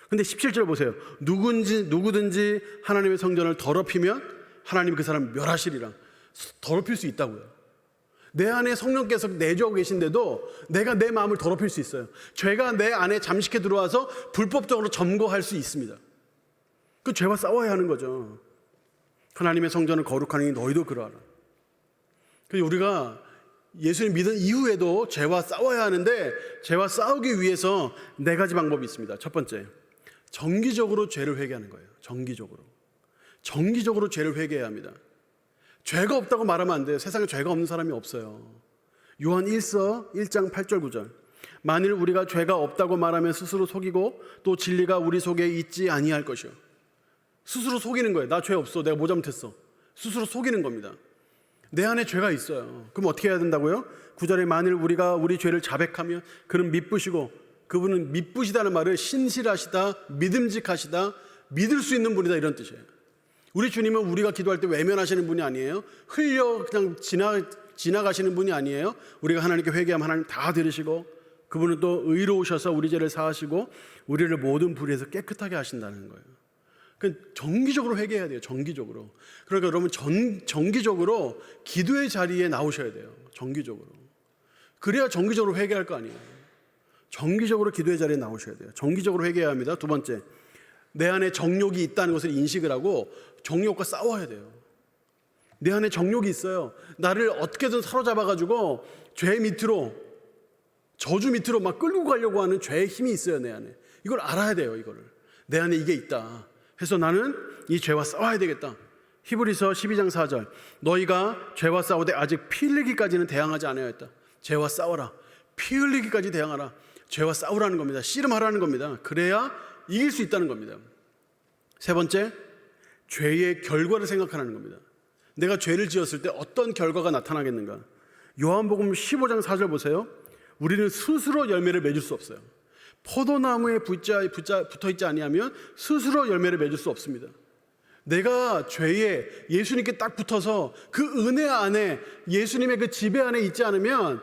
근데 17절 보세요. 누구든지 하나님의 성전을 더럽히면 하나님이 그 사람을 멸하시리라. 더럽힐 수 있다고요. 내 안에 성령께서 내주하고 계신데도 내가 내 마음을 더럽힐 수 있어요. 죄가 내 안에 잠식해 들어와서 불법적으로 점거할 수 있습니다. 그 죄와 싸워야 하는 거죠. 하나님의 성전은 거룩하니 너희도 그러하라. 그래서 우리가 예수님 믿은 이후에도 죄와 싸워야 하는데, 죄와 싸우기 위해서 4가지 방법이 있습니다. 첫 번째, 정기적으로 죄를 회개하는 거예요. 정기적으로 죄를 회개해야 합니다. 죄가 없다고 말하면 안 돼요. 세상에 죄가 없는 사람이 없어요. 요한 1서 1장 8절 9절. 만일 우리가 죄가 없다고 말하면 스스로 속이고 또 진리가 우리 속에 있지 아니할 것이요. 스스로 속이는 거예요. 나 죄 없어, 내가 뭐 잘못했어. 스스로 속이는 겁니다. 내 안에 죄가 있어요. 그럼 어떻게 해야 된다고요? 9절에 만일 우리가 우리 죄를 자백하면 그는 미쁘시고, 그분은 미쁘시다는 말을 신실하시다, 믿음직하시다, 믿을 수 있는 분이다, 이런 뜻이에요. 우리 주님은 우리가 기도할 때 외면하시는 분이 아니에요. 흘려 그냥 지나가시는 분이 아니에요. 우리가 하나님께 회개하면 하나님 다 들으시고, 그분은 또 의로우셔서 우리 죄를 사하시고 우리를 모든 불의에서 깨끗하게 하신다는 거예요. 그러니까 정기적으로 회개해야 돼요. 정기적으로. 그러니까 여러분 정기적으로 기도의 자리에 나오셔야 돼요. 정기적으로. 그래야 정기적으로 회개할 거 아니에요. 정기적으로 기도의 자리에 나오셔야 돼요. 정기적으로 회개해야 합니다. 두 번째, 내 안에 정욕이 있다는 것을 인식을 하고 정욕과 싸워야 돼요. 내 안에 정욕이 있어요. 나를 어떻게든 사로잡아가지고 죄 밑으로, 저주 밑으로 막 끌고 가려고 하는 죄의 힘이 있어요. 내 안에. 이걸 알아야 돼요. 내 안에 이게 있다 해서 나는 이 죄와 싸워야 되겠다. 히브리서 12장 4절, 너희가 죄와 싸우되 아직 피 흘리기까지는 대항하지 않아야했다. 죄와 싸워라. 피 흘리기까지 대항하라. 죄와 싸우라는 겁니다. 씨름하라는 겁니다. 그래야 이길 수 있다는 겁니다. 세 번째, 죄의 결과를 생각하는 겁니다. 내가 죄를 지었을 때 어떤 결과가 나타나겠는가. 요한복음 15장 4절 보세요. 우리는 스스로 열매를 맺을 수 없어요. 포도나무에 붙어있지 아니하면 스스로 열매를 맺을 수 없습니다. 내가 죄에 예수님께 딱 붙어서 그 은혜 안에, 예수님의 그 지배 안에 있지 않으면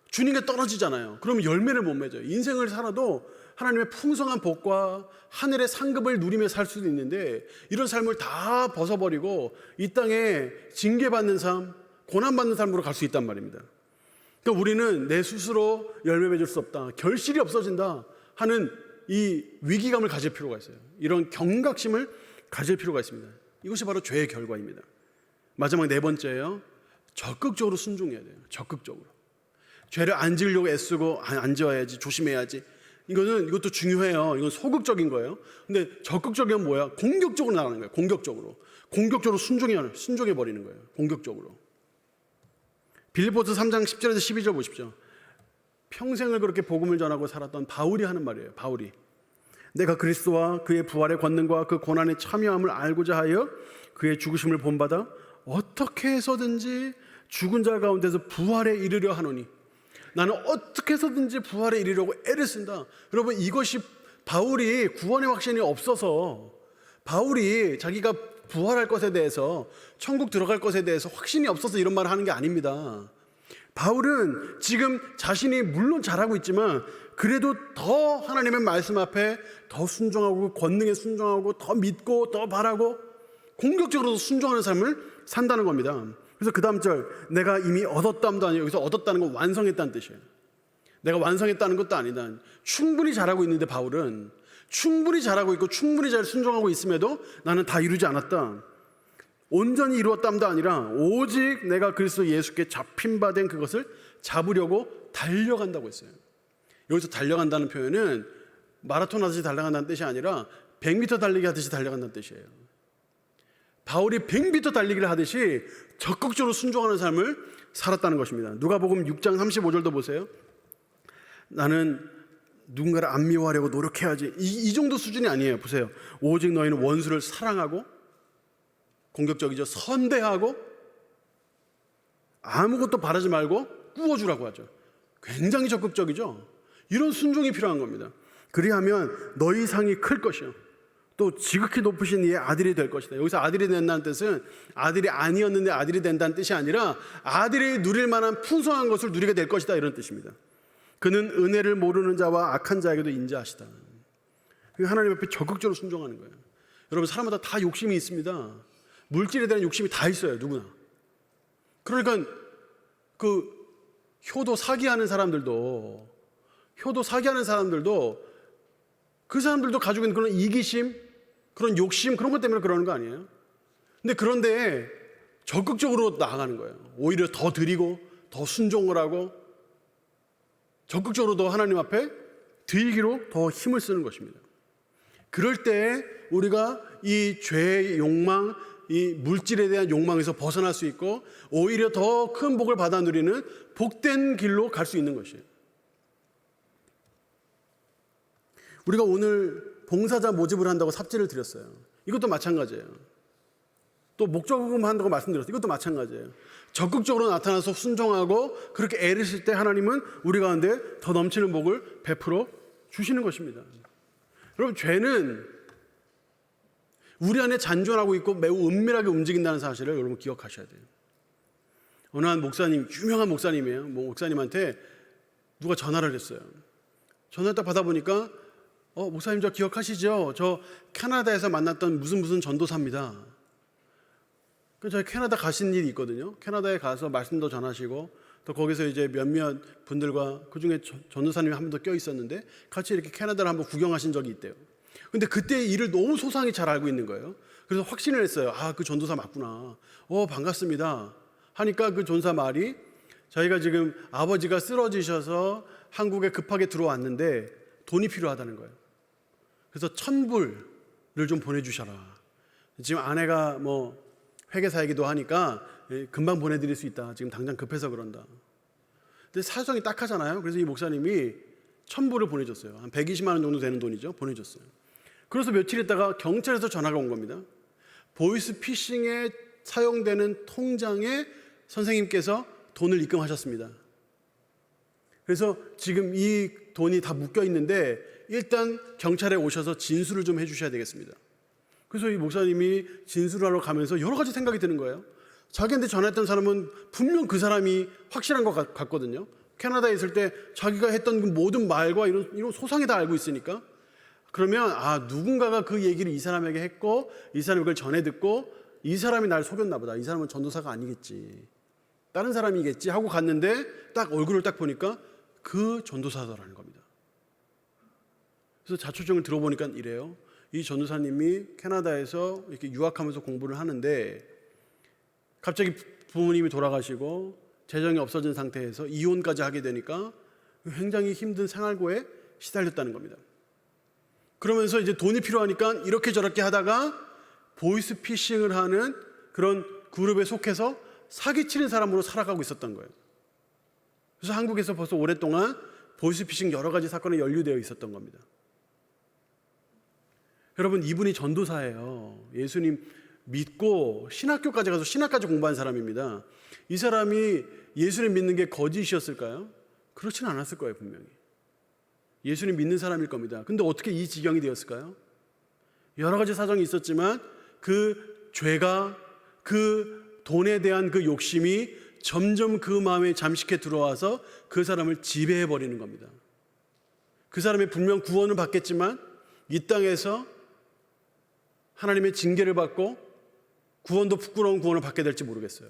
주님께 떨어지잖아요. 그러면 열매를 못 맺어요. 인생을 살아도 하나님의 풍성한 복과 하늘의 상급을 누리며 살 수도 있는데, 이런 삶을 다 벗어버리고 이 땅에 징계받는 삶, 고난받는 삶으로 갈 수 있단 말입니다. 그러니까 우리는 내 스스로 열매 맺을 수 없다, 결실이 없어진다 하는 이 위기감을 가질 필요가 있어요. 이런 경각심을 가질 필요가 있습니다. 이것이 바로 죄의 결과입니다. 마지막 네 번째예요. 적극적으로 순종해야 돼요. 적극적으로. 죄를 안 지으려고 애쓰고 안 지어야지, 조심해야지. 이것도 중요해요. 이건 소극적인 거예요. 근데 적극적인 뭐야? 공격적으로 나가는 거예요. 공격적으로 순종해 버리는 거예요. 공격적으로. 빌립보서 3장 10절에서 12절 보십시오. 평생을 그렇게 복음을 전하고 살았던 바울이 하는 말이에요. 바울이, 내가 그리스도와 그의 부활의 권능과 그 고난에 참여함을 알고자 하여 그의 죽으심을 본받아 어떻게 해서든지 죽은 자 가운데서 부활에 이르려 하노니, 나는 어떻게 해서든지 부활에 이르려고 애를 쓴다. 여러분, 이것이 바울이 구원의 확신이 없어서, 바울이 자기가 부활할 것에 대해서, 천국 들어갈 것에 대해서 확신이 없어서 이런 말을 하는 게 아닙니다. 바울은 지금 자신이 물론 잘하고 있지만 그래도 더 하나님의 말씀 앞에 더 순종하고, 권능에 순종하고, 더 믿고, 더 바라고 공격적으로 순종하는 삶을 산다는 겁니다. 그래서 그 다음 절, 내가 이미 얻었담도 아니에요. 여기서 얻었다는 건 완성했다는 뜻이에요. 내가 완성했다는 것도 아니다. 충분히 잘하고 있는데, 바울은 충분히 잘하고 있고 충분히 잘 순종하고 있음에도 나는 다 이루지 않았다. 온전히 이루었담도 아니라 오직 내가 그리스도 예수께 잡힌 바 된 그것을 잡으려고 달려간다고 했어요. 여기서 달려간다는 표현은 마라톤 하듯이 달려간다는 뜻이 아니라 100m 달리기 하듯이 달려간다는 뜻이에요. 바울이 100m 달리기를 하듯이 적극적으로 순종하는 삶을 살았다는 것입니다. 누가복음 6장 35절도 보세요. 나는 누군가를 안 미워하려고 노력해야지, 이 정도 수준이 아니에요. 보세요. 오직 너희는 원수를 사랑하고, 공격적이죠, 선대하고, 아무것도 바라지 말고 꾸어주라고 하죠. 굉장히 적극적이죠. 이런 순종이 필요한 겁니다. 그리하면 너희 상이 클 것이요, 또 지극히 높으신 이의 아들이 될 것이다. 여기서 아들이 된다는 뜻은 아들이 아니었는데 아들이 된다는 뜻이 아니라 아들이 누릴 만한 풍성한 것을 누리게 될 것이다, 이런 뜻입니다. 그는 은혜를 모르는 자와 악한 자에게도 인자하시다. 하나님 앞에 적극적으로 순종하는 거예요. 여러분, 사람마다 다 욕심이 있습니다. 물질에 대한 욕심이 다 있어요, 누구나. 그러니까 그 효도 사기하는 사람들도 그 사람들도 가지고 있는 그런 이기심, 그런 욕심, 그런 것 때문에 그러는 거 아니에요? 근데 그런데 적극적으로 나아가는 거예요. 오히려 더 드리고, 더 순종을 하고, 적극적으로 더 하나님 앞에 드리기로 더 힘을 쓰는 것입니다. 그럴 때 우리가 이 죄의 욕망, 이 물질에 대한 욕망에서 벗어날 수 있고, 오히려 더 큰 복을 받아 누리는 복된 길로 갈 수 있는 것이에요. 우리가 오늘 봉사자 모집을 한다고 삽질을 드렸어요. 이것도 마찬가지예요. 또 목적금 한다고 말씀드렸어요. 이것도 마찬가지예요. 적극적으로 나타나서 순종하고 그렇게 애를 쓸 때 하나님은 우리 가운데 더 넘치는 복을 베풀어 주시는 것입니다. 여러분, 죄는 우리 안에 잔존하고 있고 매우 은밀하게 움직인다는 사실을 여러분 기억하셔야 돼요. 어느 한 목사님, 유명한 목사님이에요. 목사님한테 누가 전화를 했어요. 전화를 딱 받아보니까 목사님 저 기억하시죠? 저 캐나다에서 만났던 무슨 전도사입니다. 그래서 저희 캐나다 가신 일이 있거든요. 캐나다에 가서 말씀도 전하시고, 또 거기서 이제 몇몇 분들과, 그 중에 전도사님이 한 분 더 껴 있었는데 같이 이렇게 캐나다를 한번 구경하신 적이 있대요. 근데 그때 일을 너무 소상히 잘 알고 있는 거예요. 그래서 확신을 했어요. 아, 그 전도사 맞구나. 반갑습니다. 하니까 그 전사 말이, 저희가 지금 아버지가 쓰러지셔서 한국에 급하게 들어왔는데 돈이 필요하다는 거예요. 그래서 1,000불을 좀 보내주셔라. 지금 아내가 뭐 회계사이기도 하니까 금방 보내드릴 수 있다. 지금 당장 급해서 그런다. 근데 사정이 딱하잖아요. 그래서 이 목사님이 1,000불을 보내줬어요. 한 120만 원 정도 되는 돈이죠. 보내줬어요. 그래서 며칠 있다가 경찰에서 전화가 온 겁니다. 보이스 피싱에 사용되는 통장에 선생님께서 돈을 입금하셨습니다. 그래서 지금 이 돈이 다 묶여 있는데 일단 경찰에 오셔서 진술을 좀 해주셔야 되겠습니다. 그래서 이 목사님이 진술하러 가면서 여러 가지 생각이 드는 거예요. 자기한테 전화했던 사람은 분명 그 사람이 확실한 것 같거든요. 캐나다에 있을 때 자기가 했던 그 모든 말과 이런 소상히 다 알고 있으니까. 그러면 누군가가 그 얘기를 이 사람에게 했고 이 사람이 그걸 전해 듣고 이 사람이 날 속였나 보다. 이 사람은 전도사가 아니겠지. 다른 사람이겠지 하고 갔는데 딱 얼굴을 딱 보니까 그 전도사더라는 겁니다. 그래서 자초정을 들어보니까 이래요. 이 전도사님이 캐나다에서 이렇게 유학하면서 공부를 하는데 갑자기 부모님이 돌아가시고 재정이 없어진 상태에서 이혼까지 하게 되니까 굉장히 힘든 생활고에 시달렸다는 겁니다. 그러면서 이제 돈이 필요하니까 이렇게 저렇게 하다가 보이스 피싱을 하는 그런 그룹에 속해서 사기치는 사람으로 살아가고 있었던 거예요. 그래서 한국에서 벌써 오랫동안 보이스 피싱 여러 가지 사건에 연루되어 있었던 겁니다. 여러분, 이분이 전도사예요. 예수님 믿고 신학교까지 가서 신학까지 공부한 사람입니다. 이 사람이 예수님 믿는 게 거짓이었을까요? 그렇지는 않았을 거예요, 분명히. 예수님 믿는 사람일 겁니다. 근데 어떻게 이 지경이 되었을까요? 여러 가지 사정이 있었지만 그 죄가, 그 돈에 대한 그 욕심이 점점 그 마음에 잠식해 들어와서 그 사람을 지배해 버리는 겁니다. 그 사람이 분명 구원을 받겠지만 이 땅에서 하나님의 징계를 받고 구원도 부끄러운 구원을 받게 될지 모르겠어요.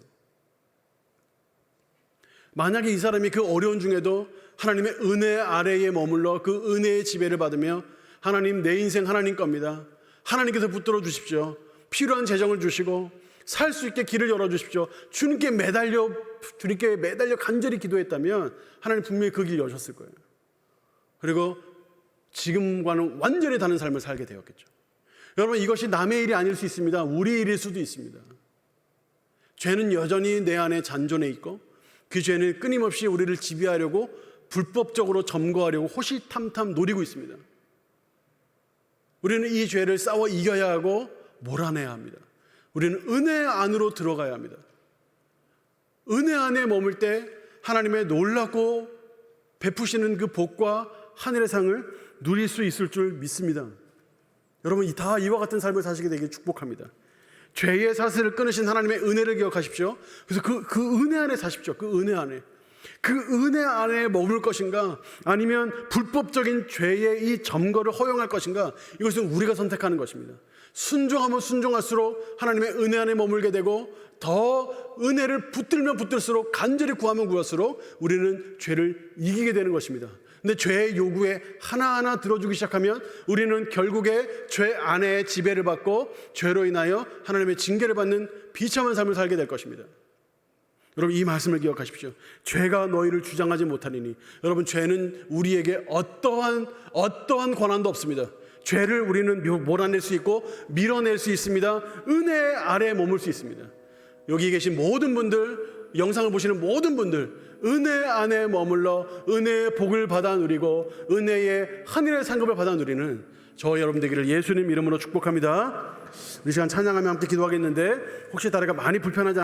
만약에 이 사람이 그 어려운 중에도 하나님의 은혜 아래에 머물러 그 은혜의 지배를 받으며 하나님, 내 인생 하나님 겁니다. 하나님께서 붙들어 주십시오. 필요한 재정을 주시고 살 수 있게 길을 열어주십시오. 주님께 매달려 간절히 기도했다면 하나님 분명히 그 길 여셨을 거예요. 그리고 지금과는 완전히 다른 삶을 살게 되었겠죠. 여러분, 이것이 남의 일이 아닐 수 있습니다. 우리 일일 수도 있습니다. 죄는 여전히 내 안에 잔존해 있고 그 죄는 끊임없이 우리를 지배하려고 불법적으로 점거하려고 호시탐탐 노리고 있습니다. 우리는 이 죄를 싸워 이겨야 하고 몰아내야 합니다. 우리는 은혜 안으로 들어가야 합니다. 은혜 안에 머물 때 하나님의 놀랍고 베푸시는 그 복과 하늘의 상을 누릴 수 있을 줄 믿습니다. 여러분, 다 이와 같은 삶을 사시게 되길 축복합니다. 죄의 사슬을 끊으신 하나님의 은혜를 기억하십시오. 그래서 그 은혜 안에 사십시오. 그 은혜 안에. 그 은혜 안에 머물 것인가, 아니면 불법적인 죄의 이 점거를 허용할 것인가, 이것은 우리가 선택하는 것입니다. 순종하면 순종할수록 하나님의 은혜 안에 머물게 되고, 더 은혜를 붙들면 붙들수록, 간절히 구하면 구할수록 우리는 죄를 이기게 되는 것입니다. 근데 죄의 요구에 하나하나 들어주기 시작하면 우리는 결국에 죄 안에 지배를 받고 죄로 인하여 하나님의 징계를 받는 비참한 삶을 살게 될 것입니다. 여러분, 이 말씀을 기억하십시오. 죄가 너희를 주장하지 못하리니. 여러분, 죄는 우리에게 어떠한 권한도 없습니다. 죄를 우리는 몰아낼 수 있고 밀어낼 수 있습니다. 은혜 아래에 머물 수 있습니다. 여기 계신 모든 분들, 영상을 보시는 모든 분들, 은혜 안에 머물러 은혜의 복을 받아 누리고 은혜의 하늘의 상급을 받아 누리는 저 여러분 되기를 예수님 이름으로 축복합니다. 우리 시간 찬양하며 함께 기도하겠는데, 혹시 다리가 많이 불편하지